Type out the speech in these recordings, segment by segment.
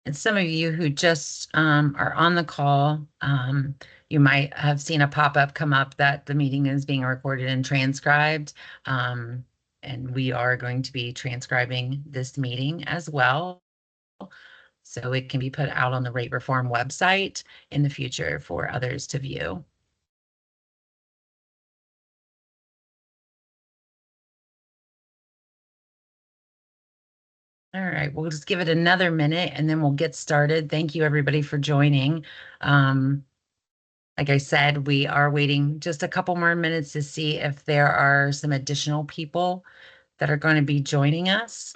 And some of you who just are on the call, you might have seen a pop-up come up that the meeting is being recorded and transcribed. And we are going to be transcribing this meeting as well. So it can be put out on the Rate Reform website in the future for others to view. All right, we'll just give it another minute and then we'll get started. Thank you, everybody, for joining. Like I said, we are waiting just a couple more minutes to see if there are some additional people that are going to be joining us.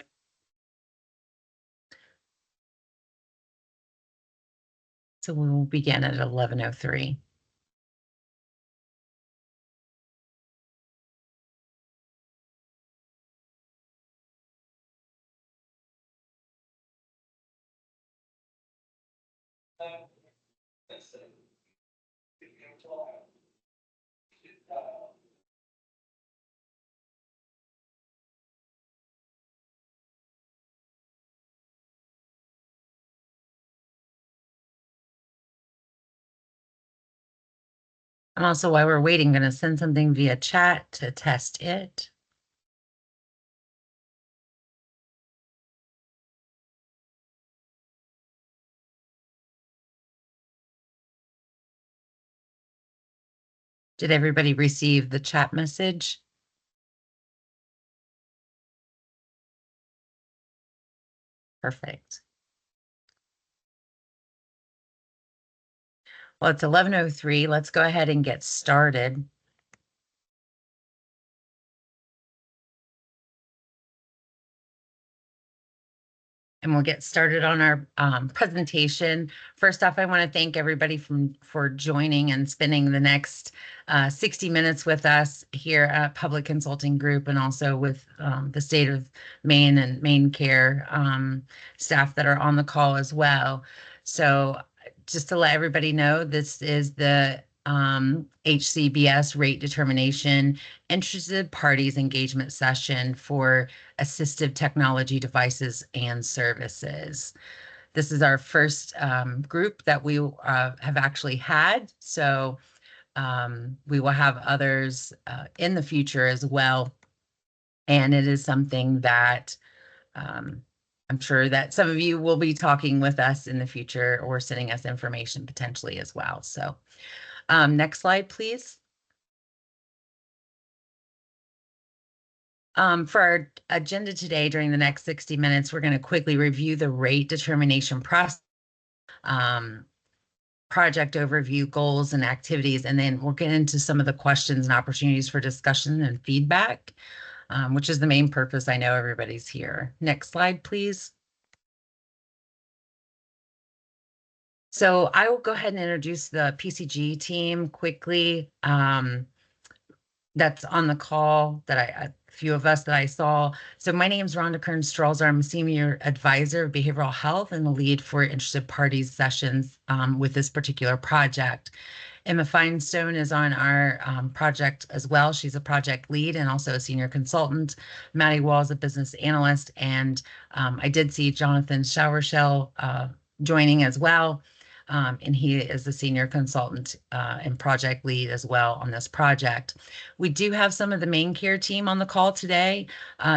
So we will begin at 11:03. And also, while we're waiting, going to send something via chat to test it. Did everybody receive the chat message? Perfect. Well, it's 11:03. Let's go ahead and get started. And we'll get started on our presentation. First off, I want to thank everybody for joining and spending the next 60 minutes with us here at Public Consulting Group, and also with the state of Maine and Maine Care staff that are on the call as well. So just to let everybody know, this is the HCBS rate determination interested parties engagement session for assistive technology devices and services. This is our first group that we have actually had. So we will have others in the future as well. And it is something that I'm sure that some of you will be talking with us in the future or sending us information potentially as well. So next slide, please. For our agenda today, during the next 60 minutes, we're going to quickly review the rate determination process, project overview, goals and activities, and then we'll get into some of the questions and opportunities for discussion and feedback, which is the main purpose. I know everybody's here. Next slide, please. So I will go ahead and introduce the PCG team quickly. That's on the call, that a few of us that I saw. So my name is Rhonda Kern-Stralzer. I'm a senior advisor of behavioral health and the lead for interested parties sessions with this particular project. Emma Finestone is on our project as well. She's a project lead and also a senior consultant. Maddie Wall is a business analyst, and I did see Jonathan Showershell joining as well. And he is the senior consultant and project lead as well on this project. We do have some of the Maine Care team on the call today.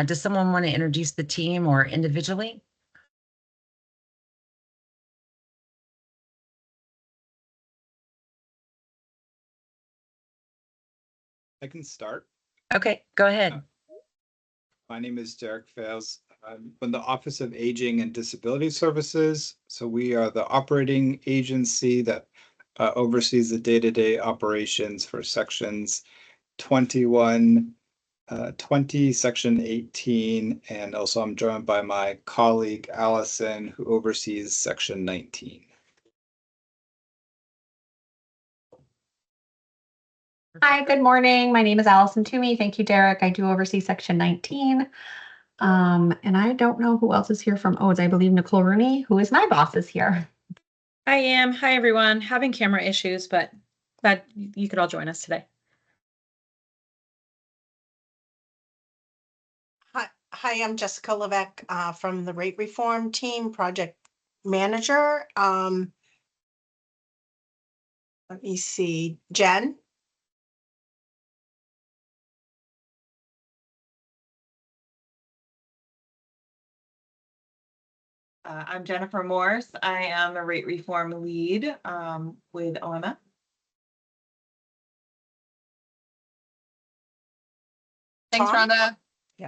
Does someone want to introduce the team or individually? I can start. Okay, go ahead. My name is Derek Fales. I'm from the Office of Aging and Disability Services. So we are the operating agency that oversees the day-to-day operations for sections 21, 20, section 18, and also I'm joined by my colleague Allison, who oversees section 19. Hi, good morning. My name is Allison Toomey. Thank you, Derek. I do oversee section 19. And I don't know who else is here from ODES. I believe Nicole Rooney, who is my boss, is here. I am. Hi, everyone. Having camera issues, but glad you could all join us today. Hi, I'm Jessica Levesque from the Rate Reform team, project manager. Let me see, Jen. I'm Jennifer Morse. I am a rate reform lead with OMF. Thanks, Tom? Rhonda. Yeah.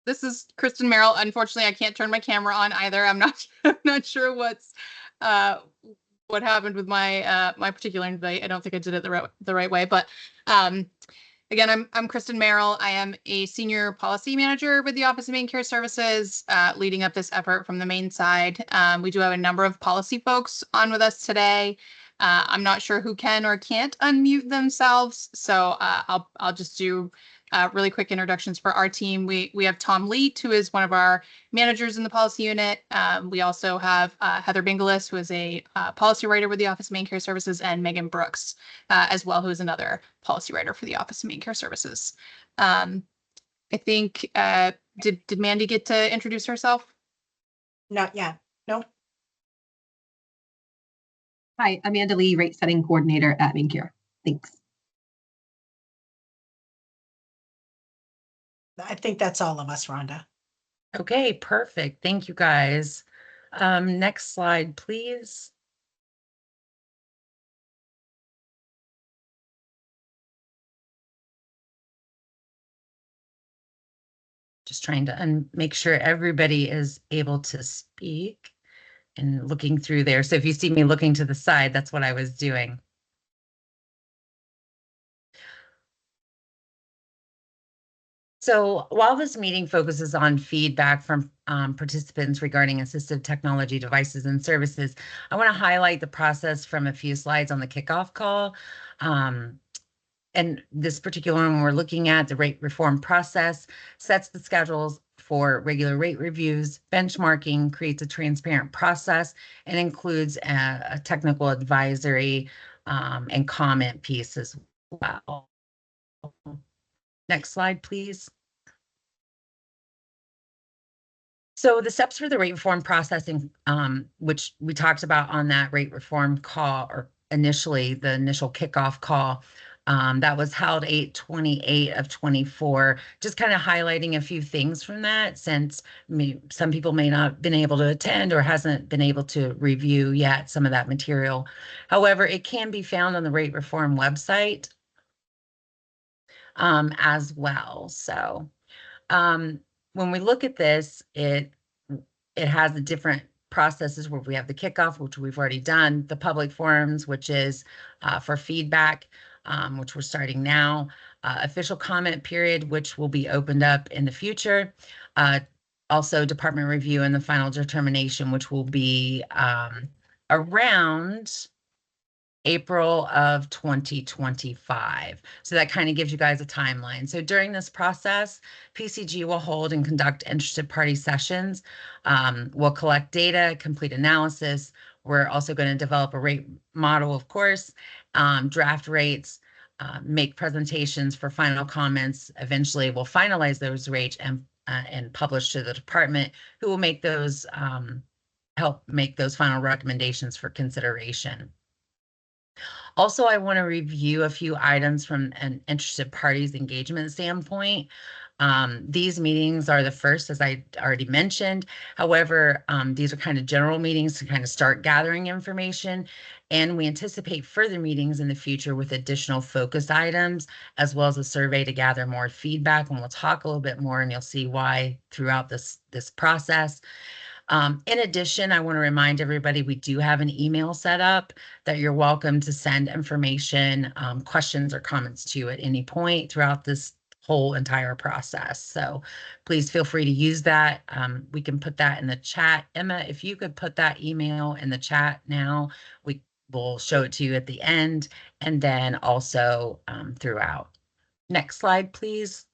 This is Kristen Merrill. Unfortunately, I can't turn my camera on either. I'm not I'm not sure what happened with my my particular invite. I don't think I did it the right way, but again, I'm Kristen Merrill. I am a senior policy manager with the Office of Main Care Services, leading up this effort from the Maine side. We do have a number of policy folks on with us today. I'm not sure who can or can't unmute themselves, so I'll just do really quick introductions for our team. We have Tom Leet, who is one of our managers in the policy unit. We also have Heather Bingalis, who is a policy writer with the Office of Main Care Services, and Megan Brooks as well, who is another policy writer for the Office of Main Care Services. I think, did Mandy get to introduce herself? Not yet. No. Hi, Amanda Lee, rate setting coordinator at Main Care. Thanks. I think that's all of us, Rhonda. Okay, perfect. Thank you, guys. Next slide, please. Just trying to make sure everybody is able to speak and looking through there. So if you see me looking to the side, that's what I was doing. So while this meeting focuses on feedback from participants regarding assistive technology devices and services, I want to highlight the process from a few slides on the kickoff call. And this particular one we're looking at, the rate reform process, sets the schedules for regular rate reviews, benchmarking, creates a transparent process, and includes a technical advisory and comment piece as well. Next slide, please. So the steps for the rate reform processing, which we talked about on that rate reform call, or initially the initial kickoff call, that was held 8/28 of 24, just kind of highlighting a few things from that, since some people may not have been able to attend or hasn't been able to review yet some of that material. However, it can be found on the rate reform website as well. So when we look at this, it has the different processes where we have the kickoff, which we've already done, the public forums, which is for feedback, which we're starting now, official comment period, which will be opened up in the future, also department review and the final determination, which will be around April of 2025. So that kind of gives you guys a timeline. So during this process, PCG will hold and conduct interested party sessions. We'll collect data, complete analysis. We're also going to develop a rate model, of course, draft rates, make presentations for final comments. Eventually, we'll finalize those rates and publish to the department, who will make those, help make those final recommendations for consideration. Also, I want to review a few items from an interested parties engagement standpoint. These meetings are the first, as I already mentioned. However, these are kind of general meetings to kind of start gathering information, and we anticipate further meetings in the future with additional focused items, as well as a survey to gather more feedback, and we'll talk a little bit more, and you'll see why throughout this process. In addition, I want to remind everybody we do have an email set up that you're welcome to send information, questions or comments to at any point throughout this whole entire process. So please feel free to use that. We can put that in the chat. Emma, if you could put that email in the chat now, we will show it to you at the end, and then also throughout. Next slide, please.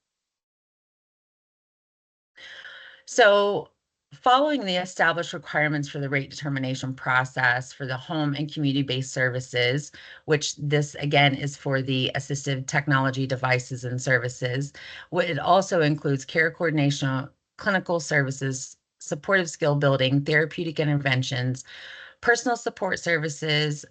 So following the established requirements for the rate determination process for the home and community-based services, which this again is for the assistive technology devices and services, it also includes care coordination, clinical services, supportive skill building, therapeutic interventions, personal support services.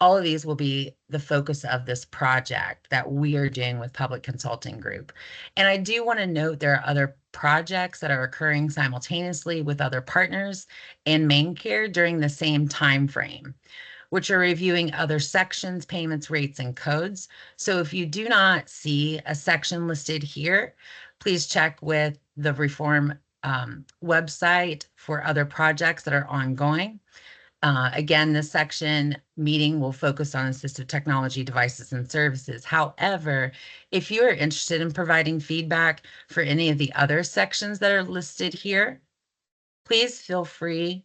All of these will be the focus of this project that we are doing with Public Consulting Group. And I do want to note there are other projects that are occurring simultaneously with other partners in Main Care during the same time frame, which are reviewing other sections, payments, rates, and codes. So if you do not see a section listed here, please check with the Reform website for other projects that are ongoing. Again, this section meeting will focus on assistive technology devices and services. However, if you are interested in providing feedback for any of the other sections that are listed here, please feel free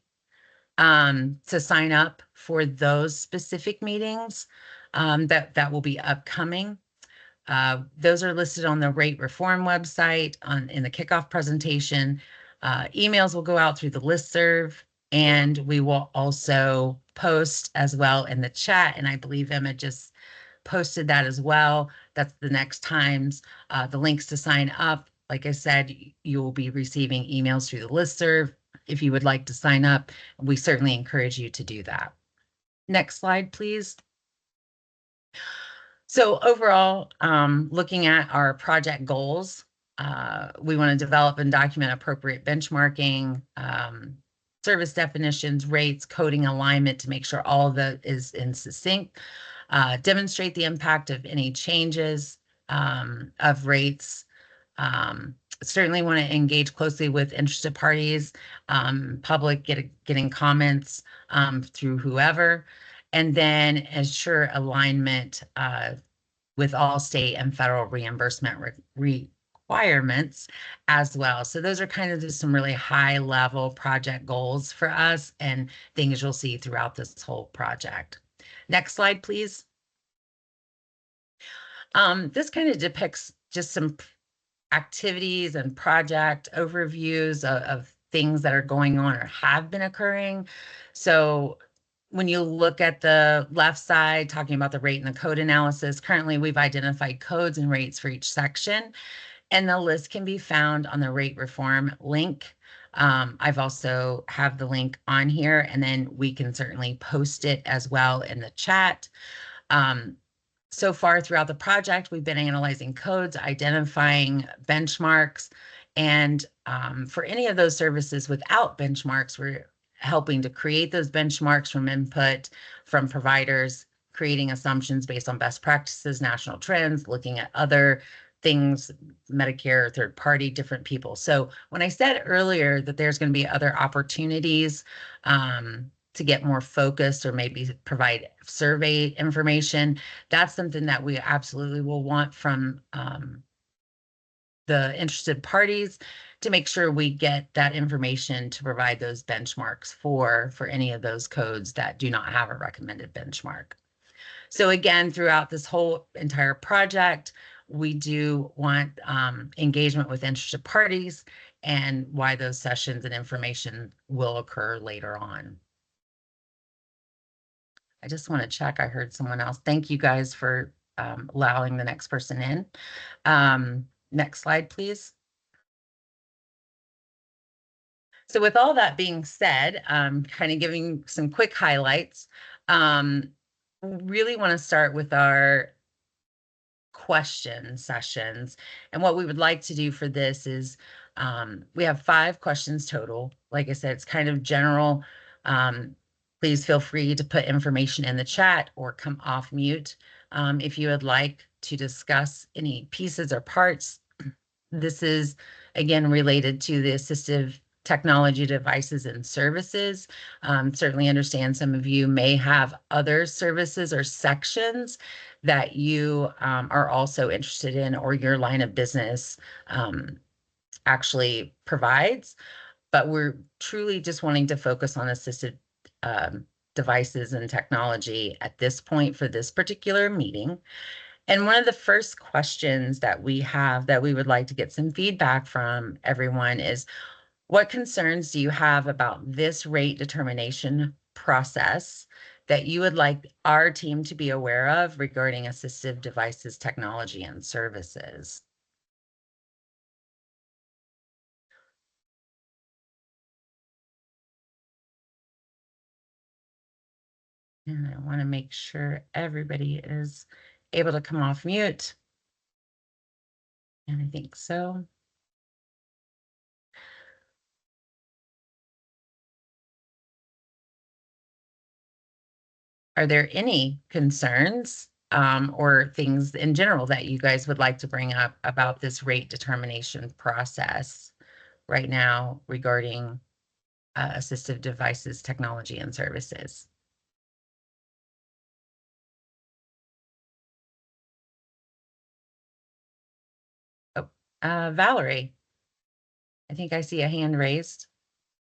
to sign up for those specific meetings that will be upcoming. Those are listed on the rate reform website in the kickoff presentation. Emails will go out through the listserv, and we will also post as well in the chat. And I believe Emma just posted that as well. That's the next times. The links to sign up. Like I said, you will be receiving emails through the listserv. If you would like to sign up, we certainly encourage you to do that. Next slide, please. So overall, looking at our project goals, we want to develop and document appropriate benchmarking, service definitions, rates, coding alignment to make sure all of that is in succinct, demonstrate the impact of any changes of rates. Certainly want to engage closely with interested parties, public, getting comments through whoever, and then ensure alignment with all state and federal reimbursement requirements as well. So those are kind of just some really high level project goals for us and things you'll see throughout this whole project. Next slide, please. This kind of depicts just some activities and project overviews of things that are going on or have been occurring. So when you look at the left side, talking about the rate and the code analysis, currently we've identified codes and rates for each section, and the list can be found on the rate reform link. I've also have the link on here, and then we can certainly post it as well in the chat. So far throughout the project, we've been analyzing codes, identifying benchmarks, and for any of those services without benchmarks, we're helping to create those benchmarks from input from providers, creating assumptions based on best practices, national trends, looking at other things, Medicare, third party, different people. So when I said earlier that there's going to be other opportunities to get more focused or maybe provide survey information, that's something that we absolutely will want from the interested parties to make sure we get that information to provide those benchmarks for any of those codes that do not have a recommended benchmark. So again, throughout this whole entire project, we do want engagement with interested parties and why those sessions and information will occur later on. I just want to check. I heard someone else. Thank you guys for allowing the next person in. Next slide, please. So with all that being said, kind of giving some quick highlights, really want to start with our question sessions. And what we would like to do for this is we have 5 questions total. Like I said, it's kind of general. Please feel free to put information in the chat or come off mute if you would like to discuss any pieces or parts. This is, again, related to the assistive technology devices and services. Certainly understand some of you may have other services or sections that you are also interested in or your line of business actually provides. But we're truly just wanting to focus on assistive devices and technology at this point for this particular meeting. And one of the first questions that we have that we would like to get some feedback from everyone is, what concerns do you have about this rate determination process that you would like our team to be aware of regarding assistive devices, technology, and services? And I want to make sure everybody is able to come off mute. And I think so. Are there any concerns or things in general that you guys would like to bring up about this rate determination process right now regarding assistive devices, technology, and services? Oh, Valerie, I think I see a hand raised.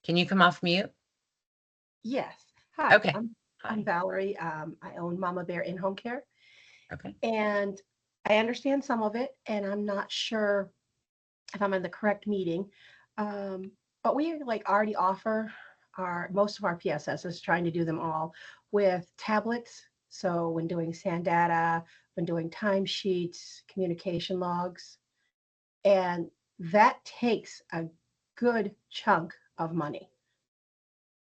Can you come off mute? Yes. Hi, Okay. I'm Valerie. I own Mama Bear In-Home Care, Okay. and I understand some of it, and I'm not sure if I'm in the correct meeting. But we like already offer most of our PSSs, trying to do them all with tablets. So when doing SAN data, when doing timesheets, communication logs, and that takes a good chunk of money.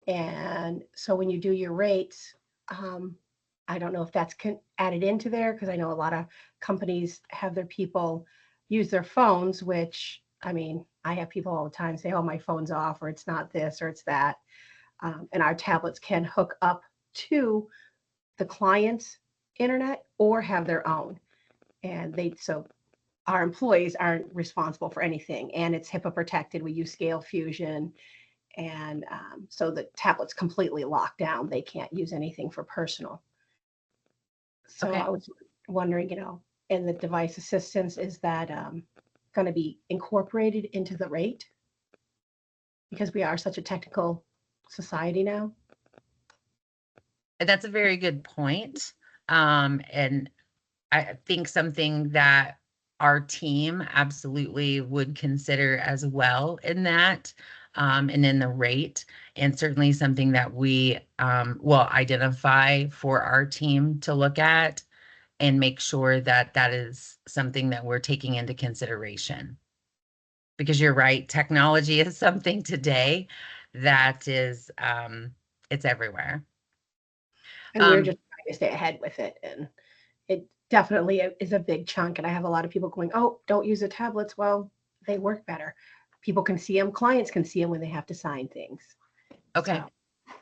And so when you do your rates, I don't know if that's added into there, because I know a lot of companies have their people use their phones, which, I mean, I have people all the time say, oh, my phone's off, or it's not this, or it's that. And our tablets can hook up to the client's internet or have their own. And so our employees aren't responsible for anything. And it's HIPAA protected. We use Scale Fusion. And so the tablet's completely locked down. They can't use anything for personal. So Okay. I was wondering, in the device assistance, is that going to be incorporated into the rate? Because we are such a technical society now. That's a very good point. And I think something that our team absolutely would consider as well in that, and in the rate, and certainly something that we will identify for our team to look at and make sure that that is something that we're taking into consideration. Because you're right, technology is something today that is, it's everywhere. And we're just trying to stay ahead with it. And it definitely is a big chunk. And I have a lot of people going, oh, don't use the tablets. Well, they work better. People can see them, clients can see them when they have to sign things. Okay. So,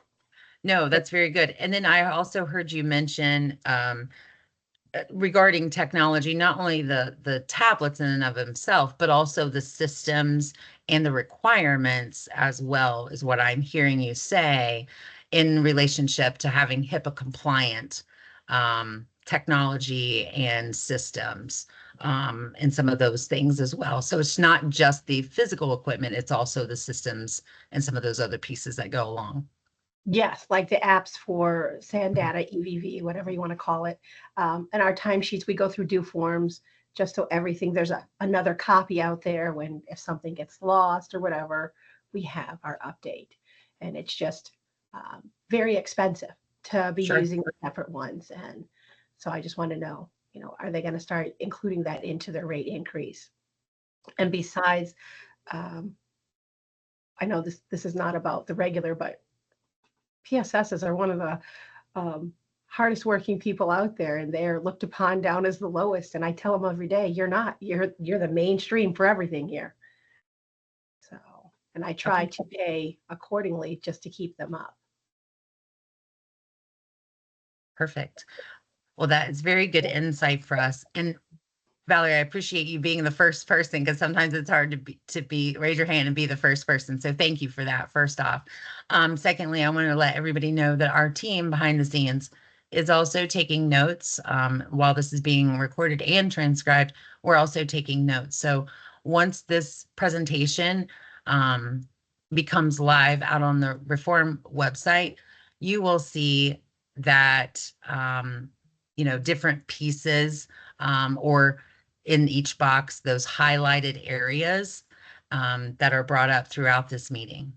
No, that's very good. And then I also heard you mention regarding technology, not only the tablets in and of themselves, but also the systems and the requirements as well, is what I'm hearing you say in relationship to having HIPAA compliant technology and systems, and some of those things as well. So it's not just the physical equipment, it's also the systems and some of those other pieces that go along. yes, like the apps for SAN data, EVV, whatever you want to call it. And our timesheets, we go through due forms just so everything, there's another copy out there when if something gets lost or whatever, we have our update. And it's just very expensive to be Sure. using the separate ones. And so I just want to know, are they going to start including that into their rate increase? And besides, I know this is not about the regular, but PSSs are one of the hardest working people out there, and they're looked upon down as the lowest. And I tell them every day, you're not. You're the mainstream for everything here. So, and I try to pay accordingly just to keep them up. Perfect. Well, that is very good insight for us. And Valerie, I appreciate you being the first person, because sometimes it's hard to be raise your hand and be the first person. So thank you for that, first off. Secondly, I want to let everybody know that our team behind the scenes is also taking notes. While this is being recorded and transcribed, we're also taking notes. So once this presentation becomes live out on the Reform website, you will see that different pieces, or in each box, those highlighted areas that are brought up throughout this meeting.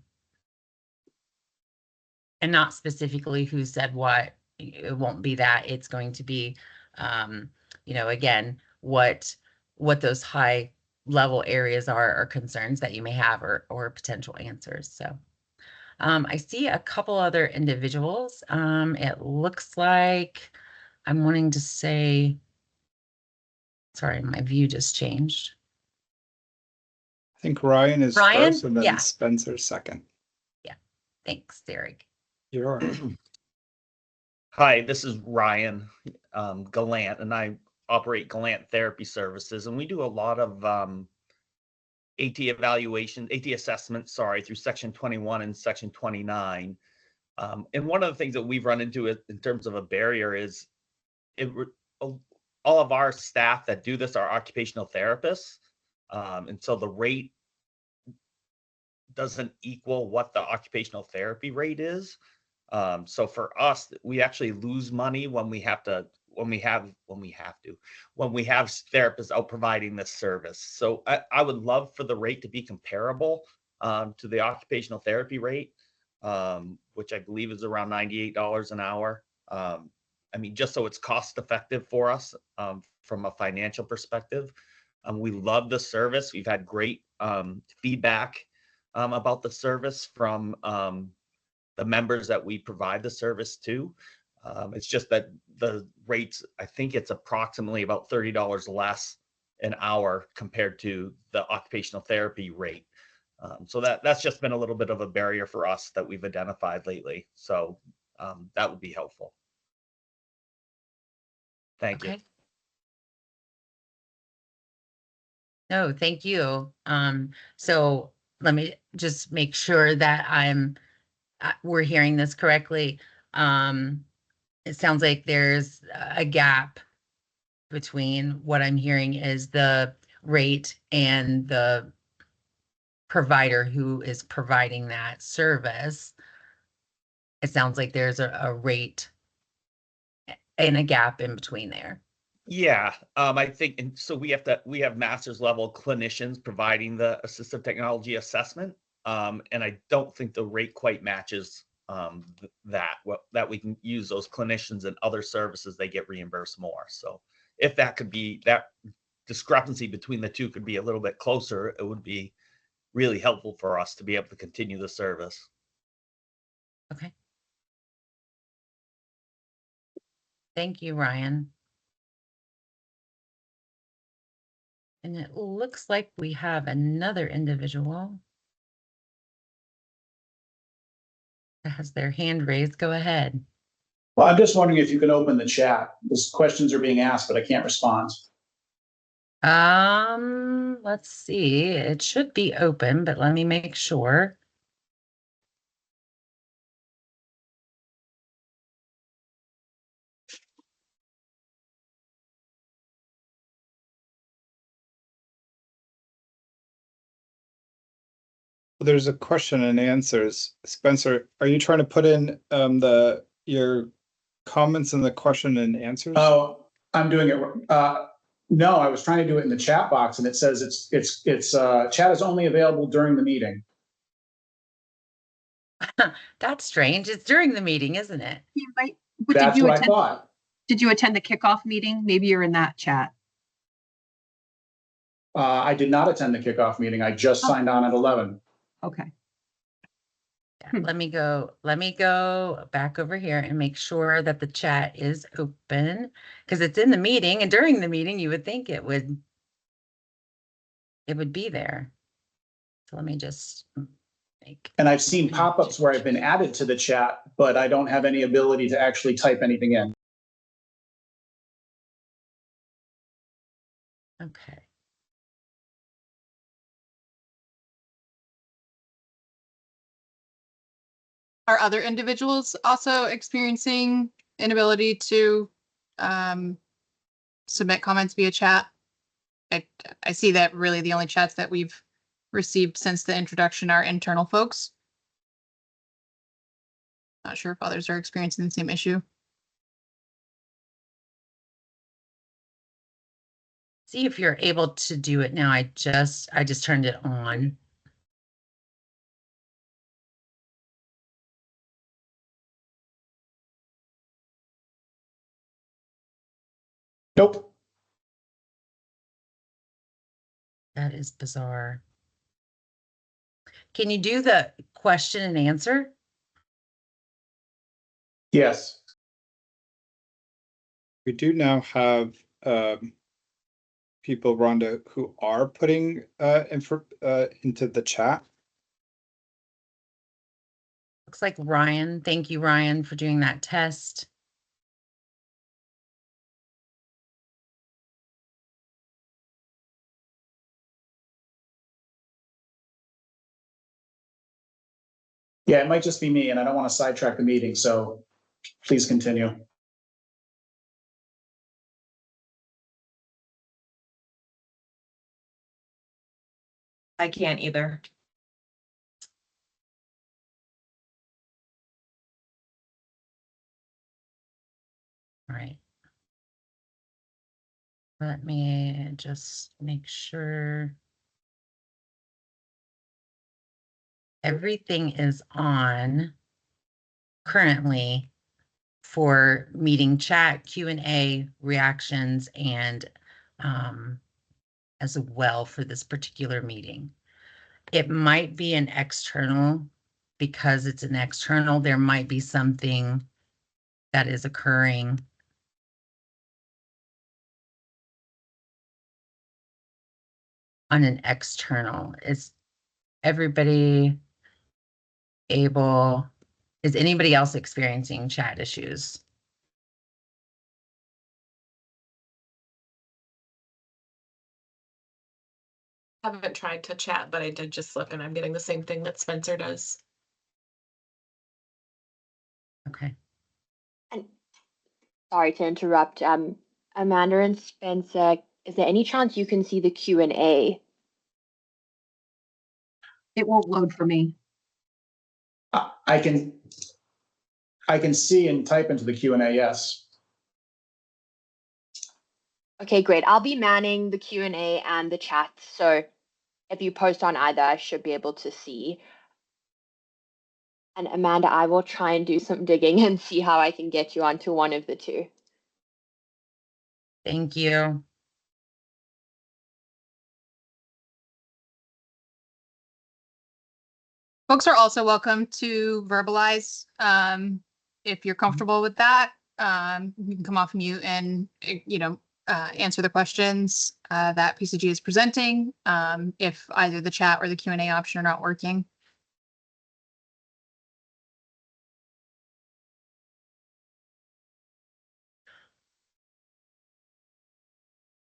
And not specifically who said what. It won't be that. It's going to be, again, what those high level areas are, or concerns that you may have, or potential answers. So I see a couple other individuals. It looks like I'm wanting to say, sorry, my view just changed. I think Ryan is Ryan? first and then Yeah. Spencer second. Thanks, Derek. You're Hi, this is Ryan Gallant, and I operate Gallant Therapy Services, and we do a lot of AT evaluation, AT assessments, sorry, through Section 21 and Section 29. And one of the things that we've run into in terms of a barrier is all of our staff that do this are occupational therapists, and so the rate doesn't equal what the occupational therapy rate is. So for us, we actually lose money when we have therapists out providing this service. So I would love for the rate to be comparable to the occupational therapy rate, which I believe is around $98 an hour. I mean, just so it's cost effective for us from a financial perspective. We love the service. We've had great feedback about the service from the members that we provide the service to. It's just that the rates, I think it's approximately about $30 less an hour compared to the occupational therapy rate. So that's just been a little bit of a barrier for us that we've identified lately. So that would be helpful. Thank you. No, thank you. So let me just make sure that we're hearing this correctly. It sounds like there's a gap between what I'm hearing is the rate and the provider who is providing that service. It sounds like there's a rate and a gap in between there. Yeah, I think, and so we have master's level clinicians providing the assistive technology assessment. And I don't think the rate quite matches that we can use those clinicians and other services, they get reimbursed more. So if that discrepancy between the two could be a little bit closer, it would be really helpful for us to be able to continue the service. Okay. Thank you, Ryan. And it looks like we have another individual that has their hand raised. Go ahead. Well, I'm just wondering if you can open the chat. These questions are being asked, but I can't respond. Let's see. It should be open, but let me make sure. There's a question and answers. Spencer, are you trying to put in your comments in the question and answers? Oh, I'm doing it. No, I was trying to do it in the chat box, and it says it's chat is only available during the meeting. That's strange. It's during the meeting, isn't it? That's what I thought. Did you attend the kickoff meeting? Maybe you're in that chat. I did not attend the kickoff meeting. I just signed on at 11. Okay. Yeah, let me go back over here and make sure that the chat is open because it's in the meeting, and during the meeting you would think it would be there. So let me just make. And I've seen pop-ups where I've been added to the chat, but I don't have any ability to actually type anything in. Okay. Are other individuals also experiencing inability to submit comments via chat? I see that really the only chats that we've received since the introduction are internal folks. Not sure if others are experiencing the same issue. See if you're able to do it now. I just turned it on. Nope. That is bizarre. Can you do the question and answer? Yes. We do now have people, Rhonda, who are putting info into the chat. Looks like Ryan. Thank you, Ryan, for doing that test. Yeah, it might just be me, and I don't want to sidetrack the meeting, so please continue. I can't either. All right. Let me just make sure everything is on currently for meeting chat, Q&A, reactions, and as well for this particular meeting. It might be an external, because it's an external, there might be something that is occurring. On an external, is everybody able, is anybody else experiencing chat issues? Haven't tried to chat, but I did just look and I'm getting the same thing that Spencer does. Okay. And sorry to interrupt. Amanda and Spencer, is there any chance you can see the Q&A? It won't load for me. I can see and type into the Q&A, yes. Okay, great. I'll be manning the Q&A and the chat. So if you post on either, I should be able to see. And Amanda, I will try and do some digging and see how I can get you onto one of the two. Thank you. Folks are also welcome to verbalize if you're comfortable with that. You can come off mute and answer the questions that PCG is presenting if either the chat or the Q&A option are not working.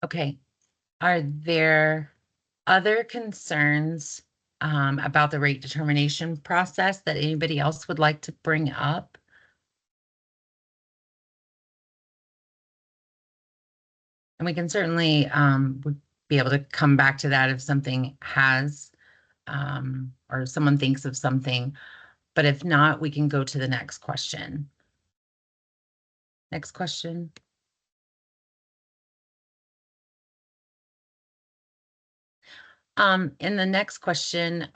Okay. Are there other concerns about the rate determination process that anybody else would like to bring up? And we can certainly would be able to come back to that if something has or someone thinks of something. But if not, we can go to the next question. Next question. In the next question,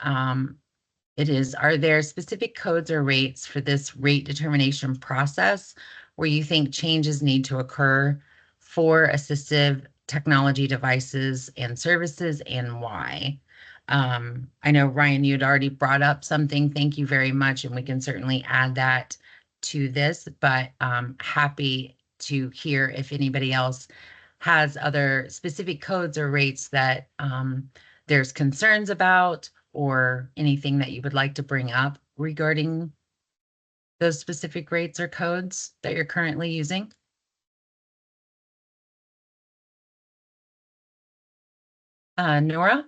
it is, are there specific codes or rates for this rate determination process where you think changes need to occur for assistive technology devices and services, and why? I know, Ryan, you'd already brought up something. Thank you very much. And we can certainly add that to this, but happy to hear if anybody else has other specific codes or rates that there's concerns about, or anything that you would like to bring up regarding those specific rates or codes that you're currently using. Nora?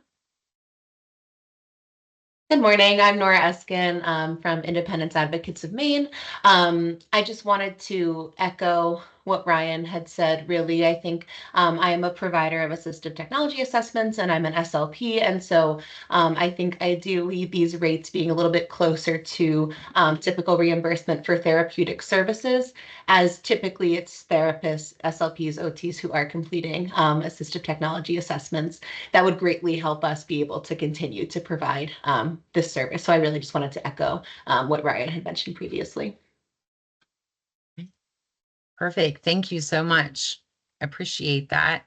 Good morning. I'm Nora Eskin from Independence Advocates of Maine. I just wanted to echo what Ryan had said. Really, I think I am a provider of assistive technology assessments and I'm an SLP. And so I think ideally these rates being a little bit closer to typical reimbursement for therapeutic services, as typically it's therapists, SLPs, OTs who are completing assistive technology assessments. That would greatly help us be able to continue to provide this service. So I really just wanted to echo what Ryan had mentioned previously. Perfect. Thank you so much. Appreciate that.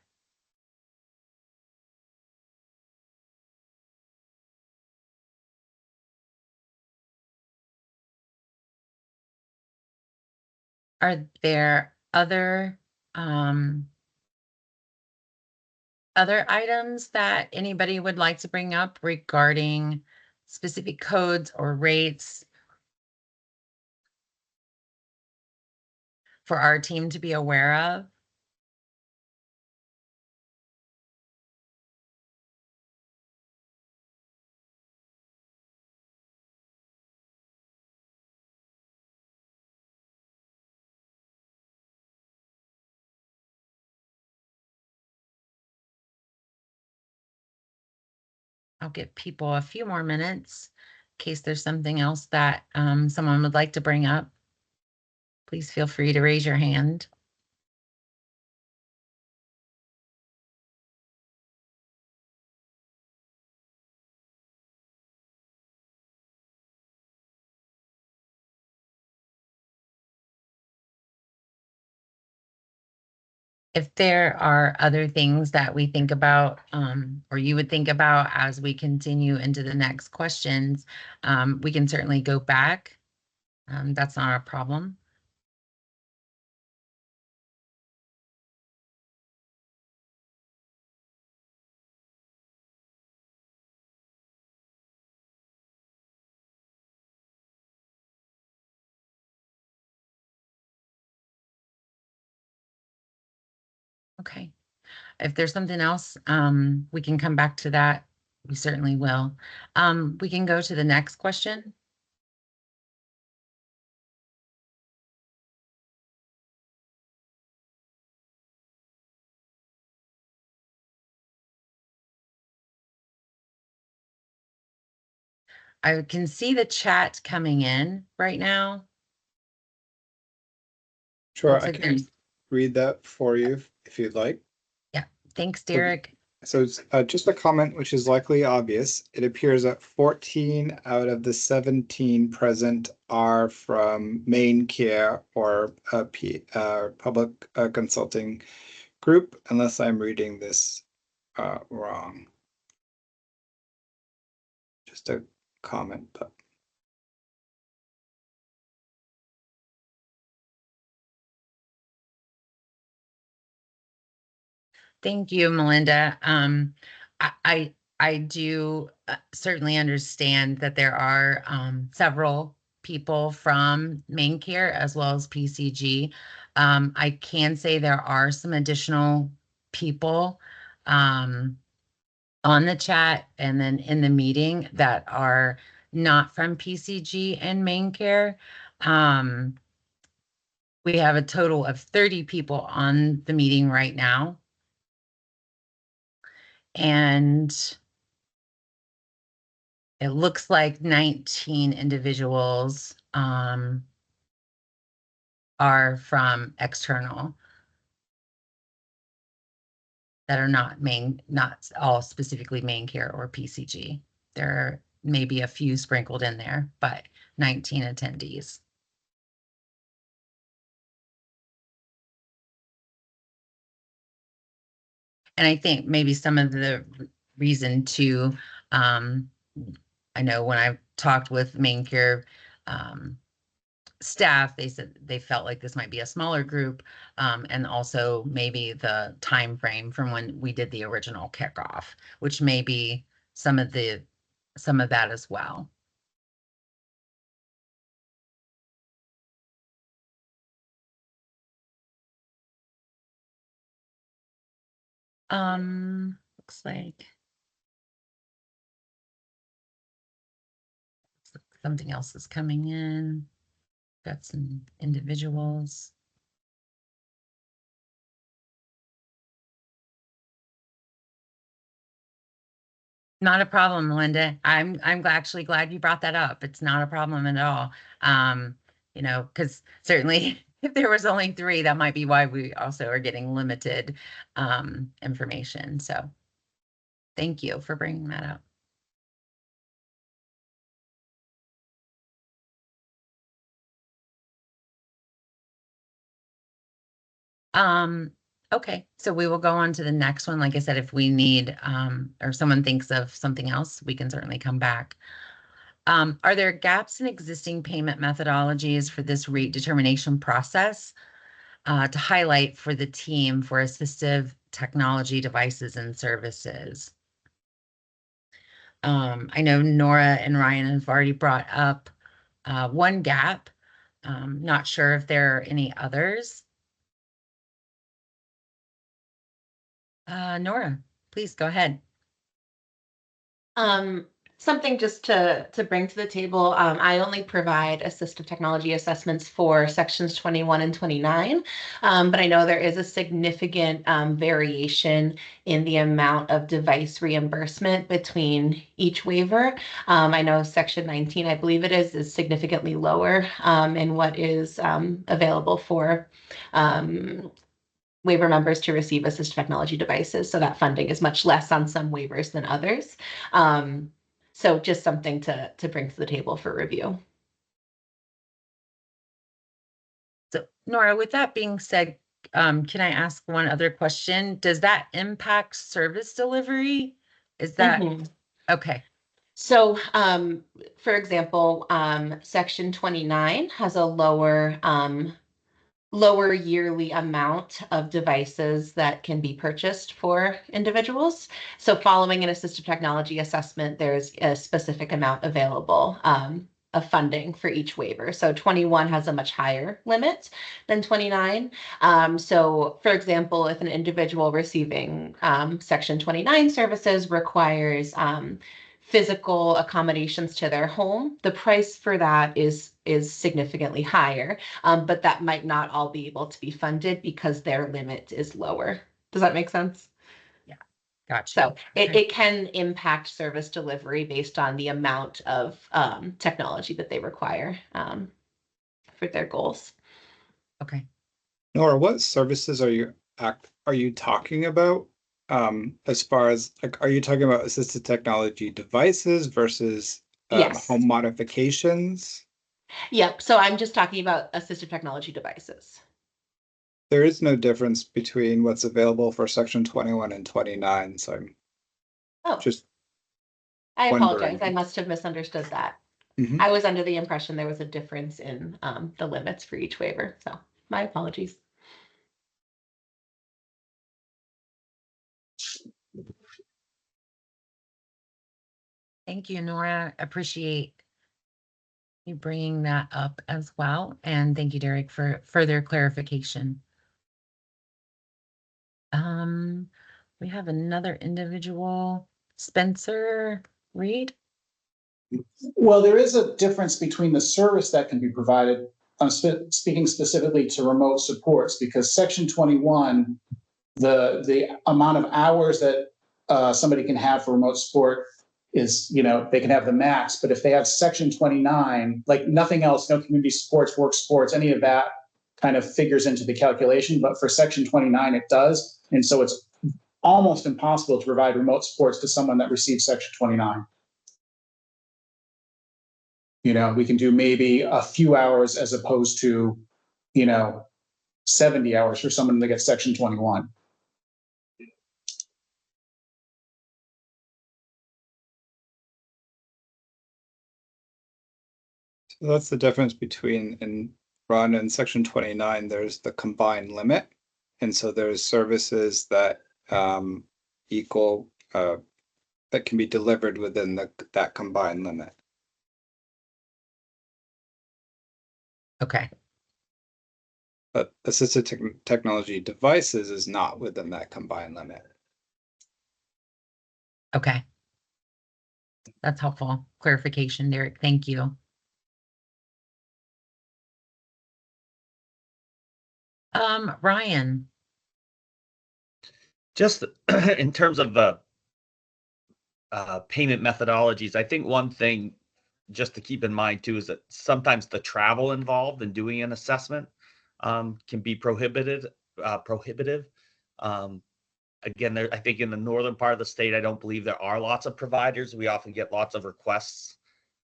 Are there other items that anybody would like to bring up regarding specific codes or rates for our team to be aware of? I'll give people a few more minutes in case there's something else that someone would like to bring up. Please feel free to raise your hand. If there are other things that we think about, or you would think about as we continue into the next questions, we can certainly go back. That's not a problem. Okay. If there's something else, we can come back to that. We certainly will. We can go to the next question. I can see the chat coming in right now. Sure, Looks I like can there's- read that for you if you'd like. Yeah, thanks, Derek. So it's just a comment which is likely obvious. It appears that 14 out of the 17 present are from main care or public consulting group, unless I'm reading this wrong. Just a comment, but Thank you, Melinda. I do certainly understand that there are several people from main care as well as PCG. I can say there are some additional people on the chat and then in the meeting that are not from PCG and main care. We have a total of 30 people on the meeting right now. And it looks like 19 individuals are from external that are not all specifically main care or PCG. There may be a few sprinkled in there, but 19 attendees. And I think maybe some of the reason to, I know when I talked with main care staff, they said they felt like this might be a smaller group, and also maybe the time frame from when we did the original kickoff, which may be some of that as well. Looks like something else is coming in. Got some individuals. Not a problem, Melinda. I'm actually glad you brought that up. It's not a problem at all. Because certainly if there was only 3, that might be why we also are getting limited information. So thank you for bringing that up. Okay, so we will go on to the next one. Like I said, if we need or someone thinks of something else, we can certainly come back. Are there gaps in existing payment methodologies for this rate determination process to highlight for the team for assistive technology devices and services? I know Nora and Ryan have already brought up one gap. Not sure if there are any others. Nora, please go ahead. Something just to bring to the table. I only provide assistive technology assessments for sections 21 and 29, but I know there is a significant variation in the amount of device reimbursement between each waiver. I know section 19, I believe it is significantly lower in what is available for waiver members to receive assistive technology devices. So that funding is much less on some waivers than others. So just something to bring to the table for review. So Nora, with that being said, can I ask one other question? Does that impact service delivery? Is that okay? So, for example, section 29 has a lower yearly amount of devices that can be purchased for individuals. So following an assistive technology assessment, there's a specific amount available of funding for each waiver. So 21 has a much higher limit than 29. So for example, if an individual receiving section 29 services requires physical accommodations to their home, the price for that is significantly higher, but that might not all be able to be funded because their limit is lower. Does that make sense? Yeah, gotcha. So it can impact service delivery based on the amount of technology that they require for their goals. Okay. Nora, what services are you talking about? As far as like, are you talking about assistive technology devices versus Yes. home modifications? Yep. So I'm just talking about assistive technology devices. There is no difference between what's available for section 21 and 29. So I'm just I wondering. apologize. I must have misunderstood that. Mhm. I was under the impression there was a difference in the limits for each waiver. So my apologies. Thank you, Nora. Appreciate you bringing that up as well. And thank you, Derek, for further clarification. We have another individual, Spencer Reed. Well, there is a difference between the service that can be provided. I'm speaking specifically to remote supports because section 21, the amount of hours that somebody can have for remote support is, they can have the max, but if they have section 29, like nothing else, no community supports, work supports, any of that kind of figures into the calculation, but for section 29, it does. And so it's almost impossible to provide remote supports to someone that receives section 29. We can do maybe a few hours as opposed to, 70 hours for someone that gets section 21. So that's the difference between in Run and section 29, there's the combined limit. And so there's services that equal that can be delivered within that combined limit. Okay. But assistive technology devices is not within that combined limit. Okay. That's helpful clarification, Derek. Thank you. Ryan. Just in terms of the payment methodologies, I think one thing just to keep in mind too is that sometimes the travel involved in doing an assessment can be prohibitive. Again, I think in the northern part of the state, I don't believe there are lots of providers. We often get lots of requests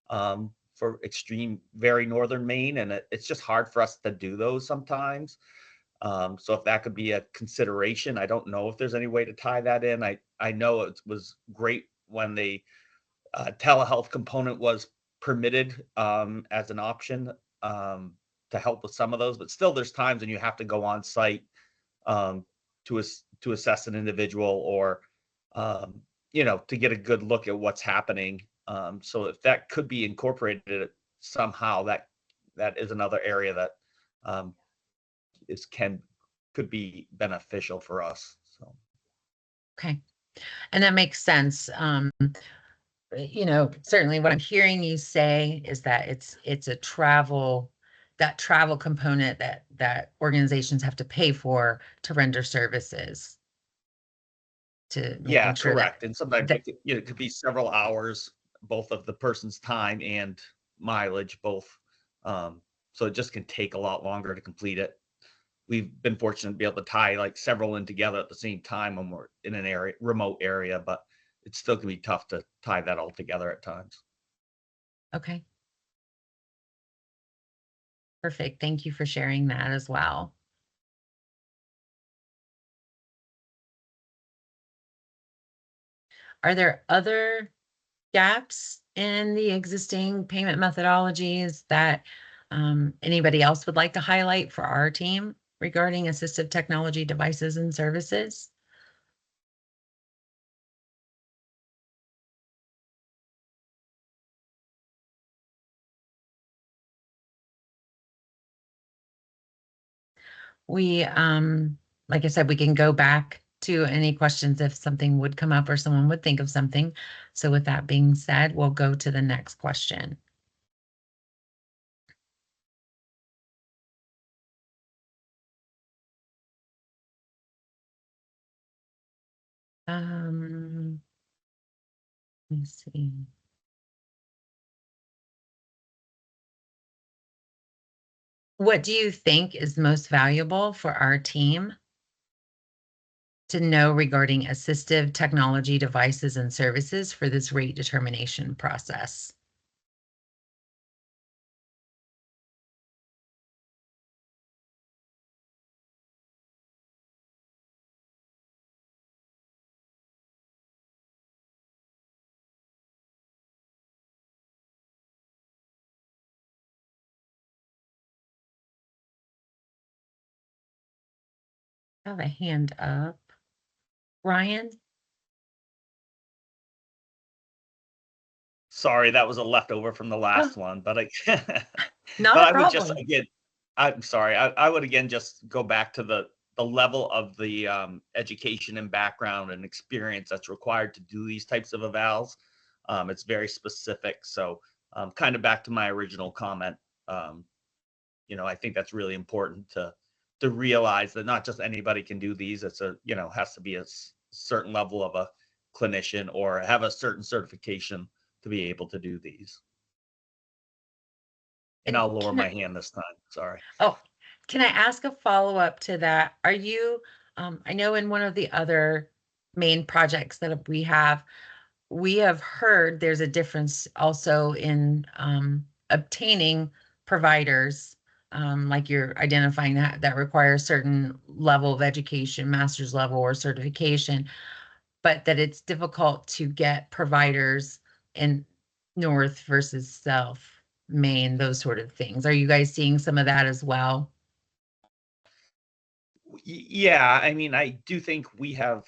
for extreme, very northern Maine, and it's just hard for us to do those sometimes. So if that could be a consideration, I don't know if there's any way to tie that in. I know it was great when the telehealth component was permitted as an option to help with some of those, but still there's times when you have to go on site to assess an individual or to get a good look at what's happening. So if that could be incorporated somehow, that is another area that could be beneficial for us. So Okay. And that makes sense. Certainly what I'm hearing you say is that it's a that travel component that organizations have to pay for to render services. To yeah, making sure correct. And sometimes that it could be several hours, both of the person's time and mileage, both. So it just can take a lot longer to complete it. We've been fortunate to be able to tie like several in together at the same time when we're in an remote area, but it still can be tough to tie that all together at times. Okay. Perfect. Thank you for sharing that as well. Are there other gaps in the existing payment methodologies that anybody else would like to highlight for our team regarding assistive technology devices and services? We, like I said, we can go back to any questions if something would come up or someone would think of something. So with that being said, we'll go to the next question. Let me see. What do you think is most valuable for our team to know regarding assistive technology devices and services for this rate determination process? I have a hand up. Ryan? Sorry, that was a leftover from the last one, but Not but a I would just problem. again, I'm sorry, I would again just go back to the level of the education and background and experience that's required to do these types of evals. It's very specific, so kind of back to my original comment. I think that's really important to realize that not just anybody can do these. It's has to be a certain level of a clinician or have a certain certification to be able to do these. And I'll lower my hand this time. Sorry. Oh, can I ask a follow-up to that? Are you, I know in one of the other main projects that we have heard there's a difference also in obtaining providers, like you're identifying that require a certain level of education, master's level or certification, but that it's difficult to get providers in North versus South Maine, those sort of things. Are you guys seeing some of that as well? Yeah, I mean, I do think we have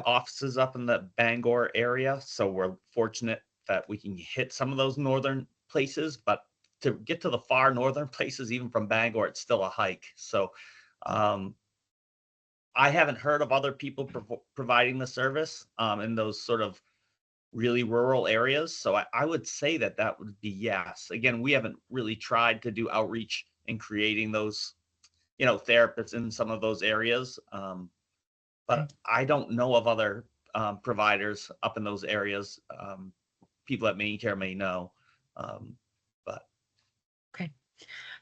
offices up in the Bangor area, so we're fortunate that we can hit some of those northern places, but to get to the far northern places, even from Bangor, it's still a hike. So I haven't heard of other people providing the service in those sort of really rural areas. So I would say that would be yes. Again, we haven't really tried to do outreach in creating those, therapists in some of those areas. But I don't know of other providers up in those areas. People at Maine Care may know. But Okay.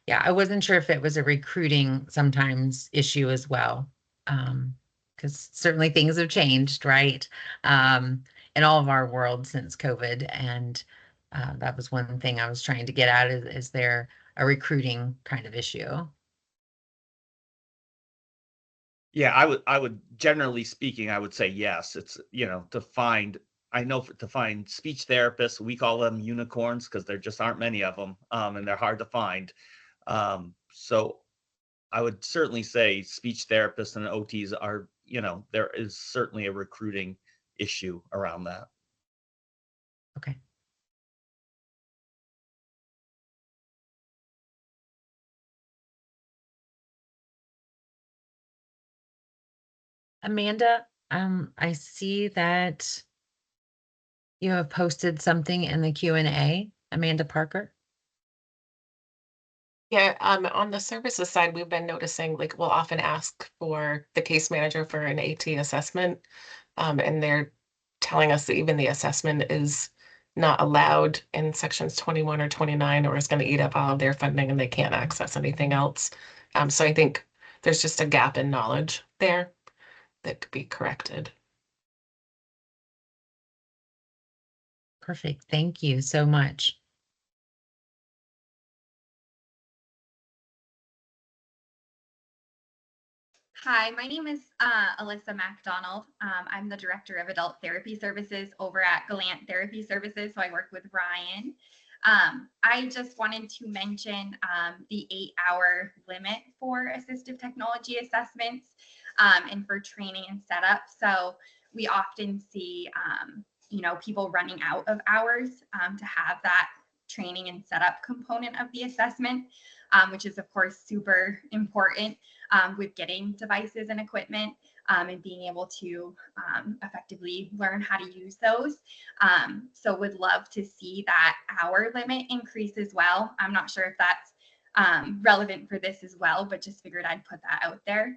Yeah, I wasn't sure if it was a recruiting sometimes issue as well. Because certainly things have changed, right? In all of our world since COVID. And that was one thing I was trying to get at is there a recruiting kind of issue? yeah, I would generally speaking, I would say yes. It's, to find, I know to find speech therapists, we call them unicorns because there just aren't many of them, and they're hard to find. So I would certainly say speech therapists and OTs are, there is certainly a recruiting issue around that. Okay. Amanda, I see that you have posted something in the Q&A, Amanda Parker. Yeah, on the services side, we've been noticing, like, we'll often ask for the case manager for an AT assessment. And they're telling us that even the assessment is not allowed in sections 21 or 29, or is going to eat up all of their funding and they can't access anything else. So I think there's just a gap in knowledge there that could be corrected. Perfect. Thank you so much. Hi, my name is Alyssa MacDonald. I'm the Director of Adult Therapy Services over at Gallant Therapy Services, so I work with Ryan. I just wanted to mention the 8-hour limit for assistive technology assessments and for training and setup. So we often see, people running out of hours to have that training and setup component of the assessment, which is of course super important with getting devices and equipment and being able to effectively learn how to use those. So would love to see that hour limit increase as well. I'm not sure if that's relevant for this as well, but just figured I'd put that out there.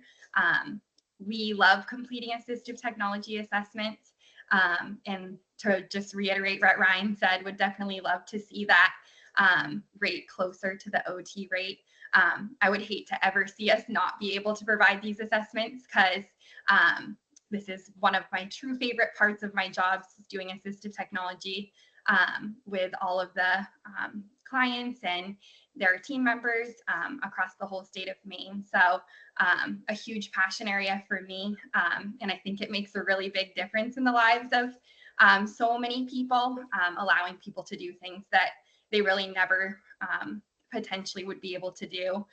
We love completing assistive technology assessments. And to just reiterate what Ryan said, would definitely love to see that rate closer to the OT rate. I would hate to ever see us not be able to provide these assessments, because this is one of my true favorite parts of my job, is doing assistive technology with all of the clients and their team members across the whole state of Maine. So a huge passion area for me. And I think it makes a really big difference in the lives of so many people, allowing people to do things that they really never potentially would be able to do.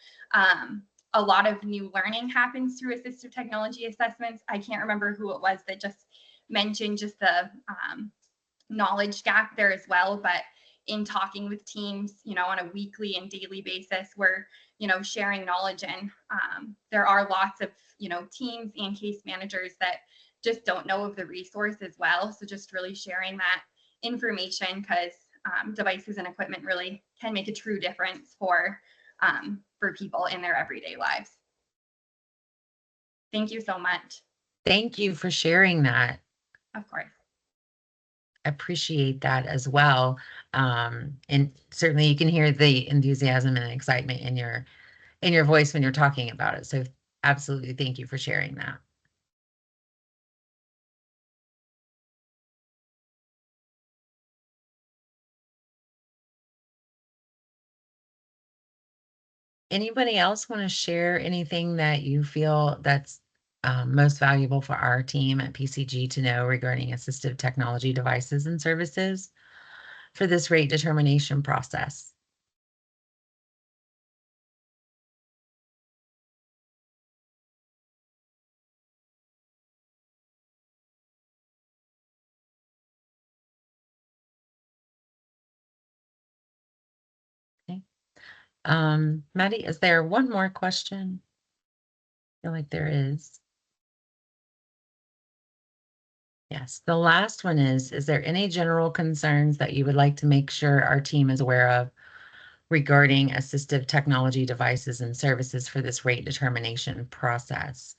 A lot of new learning happens through assistive technology assessments. I can't remember who it was that just mentioned just the knowledge gap there as well, but in talking with teams, on a weekly and daily basis, we're, sharing knowledge, and there are lots of, teams and case managers that just don't know of the resource as well. So just really sharing that information, because devices and equipment really can make a true difference for people in their everyday lives. Thank you so much. Thank you for sharing that. Of course. Appreciate that as well. And certainly you can hear the enthusiasm and excitement in your voice when you're talking about it. So absolutely, thank you for sharing that. Anybody else want to share anything that you feel that's most valuable for our team at PCG to know regarding assistive technology devices and services for this rate determination process? Okay. Maddie, is there one more question? I feel like there is. Yes, the last one is there any general concerns that you would like to make sure our team is aware of regarding assistive technology devices and services for this rate determination process?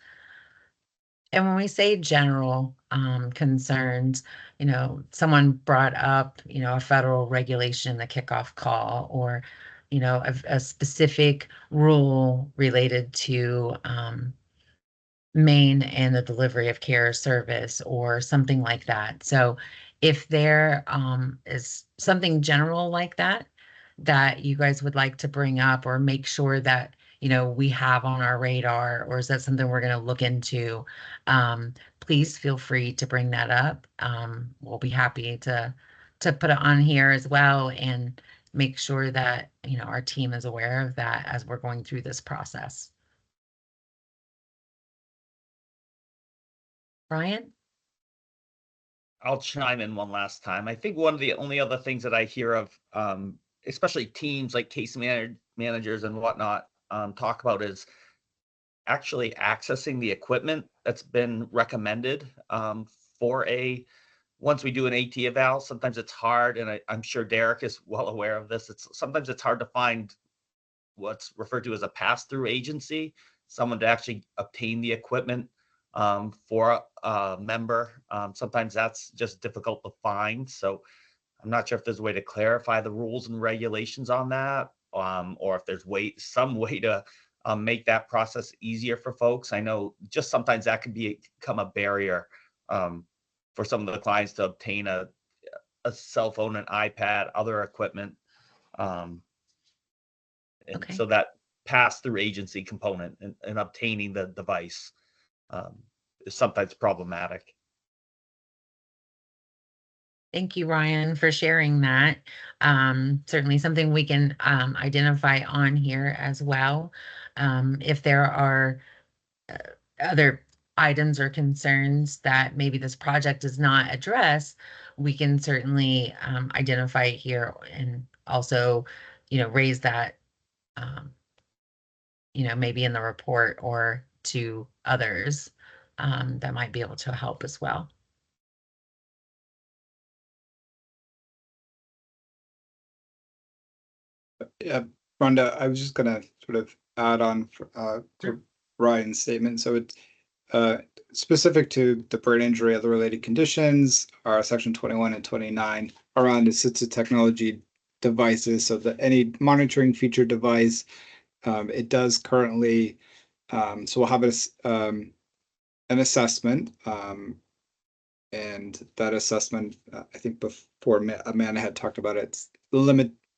And when we say general concerns, someone brought up, a federal regulation, the kickoff call, or, a specific rule related to Maine and the delivery of care service or something like that. So if there is something general like that, that you guys would like to bring up or make sure that we have on our radar, or is that something we're going to look into? Please feel free to bring that up. We'll be happy to put it on here as well and make sure that, our team is aware of that as we're going through this process. Brian? I'll chime in one last time. I think one of the only other things that I hear of, especially teams like managers and whatnot, talk about is actually accessing the equipment that's been recommended for once we do an AT eval. Sometimes it's hard, and I'm sure Derek is well aware of this. Sometimes it's hard to find what's referred to as a pass-through agency, someone to actually obtain the equipment for a member. Sometimes that's just difficult to find. So I'm not sure if there's a way to clarify the rules and regulations on that, or if there's some way to make that process easier for folks. I know just sometimes that can become a barrier for some of the clients to obtain a cell phone, an iPad, other equipment. And so that pass-through agency component and obtaining the device is sometimes problematic. Thank you, Ryan, for sharing that. Certainly something we can identify on here as well. If there are other items or concerns that maybe this project does not address, we can certainly identify it here and also, raise that, maybe in the report or to others that might be able to help as well. Yeah, Rhonda, I was just gonna sort of add on to Ryan's statement. So it's specific to the brain injury, other related conditions are section 21 and 29 around assistive technology devices. So that any monitoring feature device, it does currently, so we'll have an assessment, and that assessment, I think before Amanda had talked about it,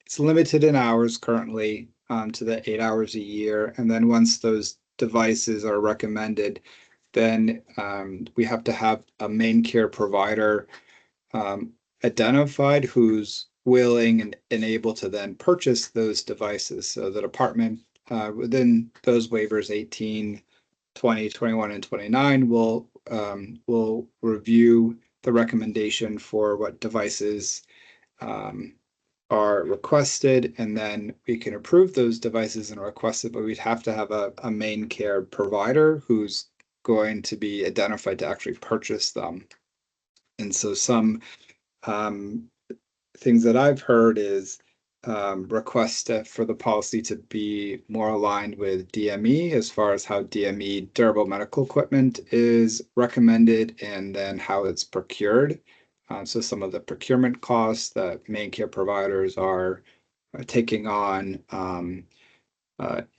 it's limited in hours currently to the 8 hours a year. And then once those devices are recommended, then we have to have a main care provider identified who's willing and able to then purchase those devices. So the department within those waivers 18, 20, 21, and 29 will review the recommendation for what devices are requested, and then we can approve those devices and request it, but we'd have to have a main care provider who's going to be identified to actually purchase them. And so some things that I've heard is request for the policy to be more aligned with DME as far as how DME durable medical equipment is recommended and then how it's procured. So some of the procurement costs that main care providers are taking on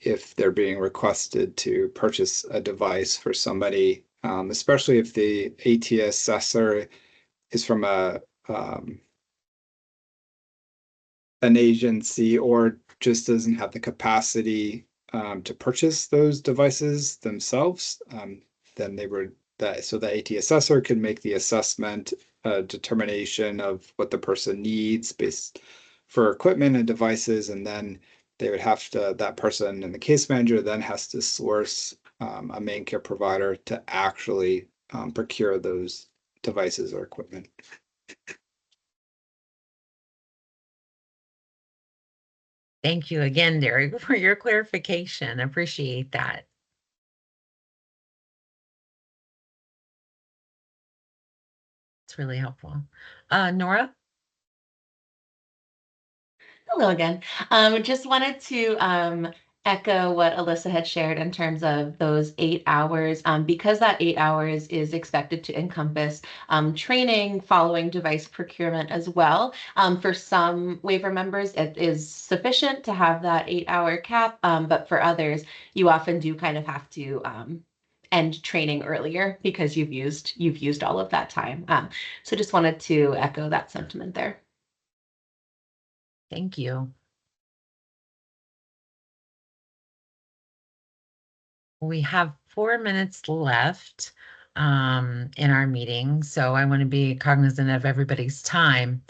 if they're being requested to purchase a device for somebody, especially if the AT assessor is from an agency or just doesn't have the capacity to purchase those devices themselves, then they would so the AT assessor can make the assessment determination of what the person needs based for equipment and devices, and then they would have to, that person and the case manager then has to source a main care provider to actually procure those devices or equipment. Thank you again, Derek, for your clarification. Appreciate that. It's really helpful. Nora? Hello again. Just wanted to echo what Alyssa had shared in terms of those 8 hours, because that 8 hours is expected to encompass training following device procurement as well. For some waiver members, it is sufficient to have that 8-hour cap, but for others, you often do kind of have to end training earlier because you've used all of that time. So just wanted to echo that sentiment there. Thank you. We have 4 minutes left in our meeting, so I want to be cognizant of everybody's time.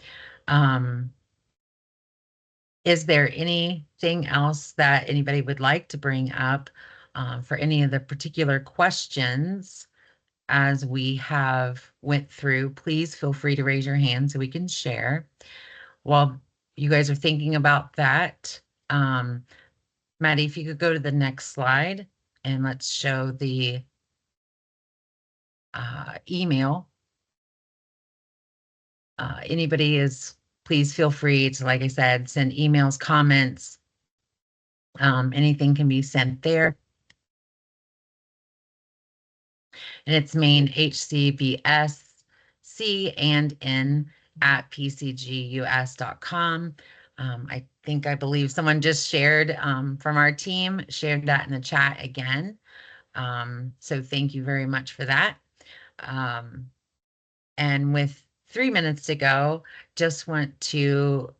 Is there anything else that anybody would like to bring up for any of the particular questions as we have went through? Please feel free to raise your hand so we can share. While you guys are thinking about that, Maddie, if you could go to the next slide and let's show the email. Anybody is, please feel free to, like I said, send emails, comments. Anything can be sent there. And it's main HCBS C and N at pcgus.com. I believe someone just shared from our team, shared that in the chat again. So thank you very much for that. And with 3 minutes to go, just want to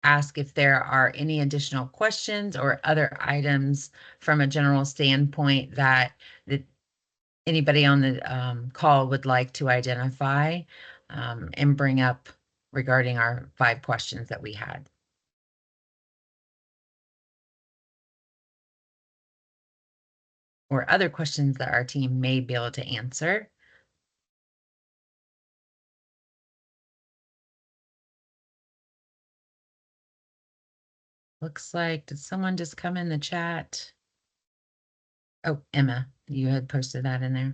ask if there are any additional questions or other items from a general standpoint that anybody on the call would like to identify and bring up regarding our 5 questions that we had. Or other questions that our team may be able to answer. Looks like, did someone just come in the chat? Oh, Emma, you had posted that in there.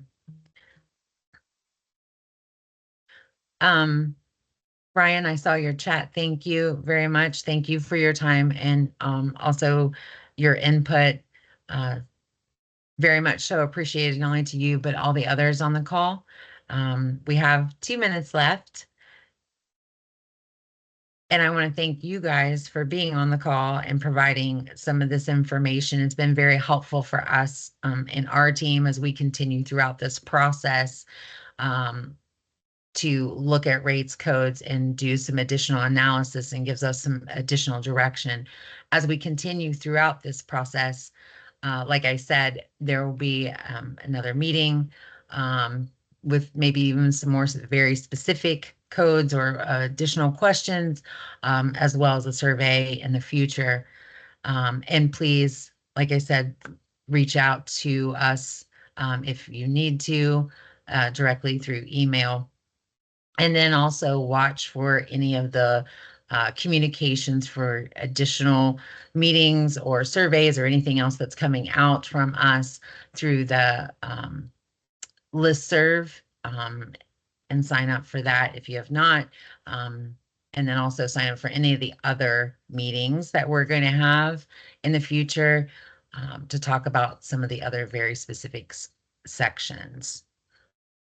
Brian, I saw your chat. Thank you very much. Thank you for your time and also your input. Very much so appreciated, not only to you, but all the others on the call. We have 2 minutes left. And I want to thank you guys for being on the call and providing some of this information. It's been very helpful for us in our team as we continue throughout this process to look at rates codes and do some additional analysis, and gives us some additional direction. As we continue throughout this process, like I said, there will be another meeting with maybe even some more very specific codes or additional questions, as well as a survey in the future. And please, like I said, reach out to us if you need to directly through email. And then also watch for any of the communications for additional meetings or surveys or anything else that's coming out from us through the listserv, and sign up for that if you have not. And then also sign up for any of the other meetings that we're going to have in the future to talk about some of the other very specific sections.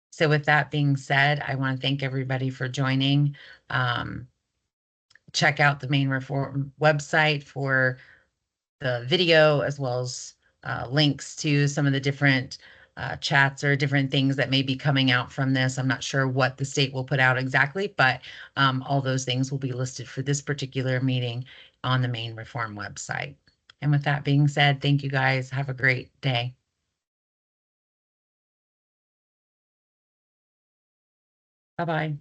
So with that being said, I want to thank everybody for joining. Check out the Maine Reform website for the video, as well as links to some of the different chats or different things that may be coming out from this. I'm not sure what the state will put out exactly, but all those things will be listed for this particular meeting on the Maine Reform website. And with that being said, thank you guys. Have a great day. Bye-bye.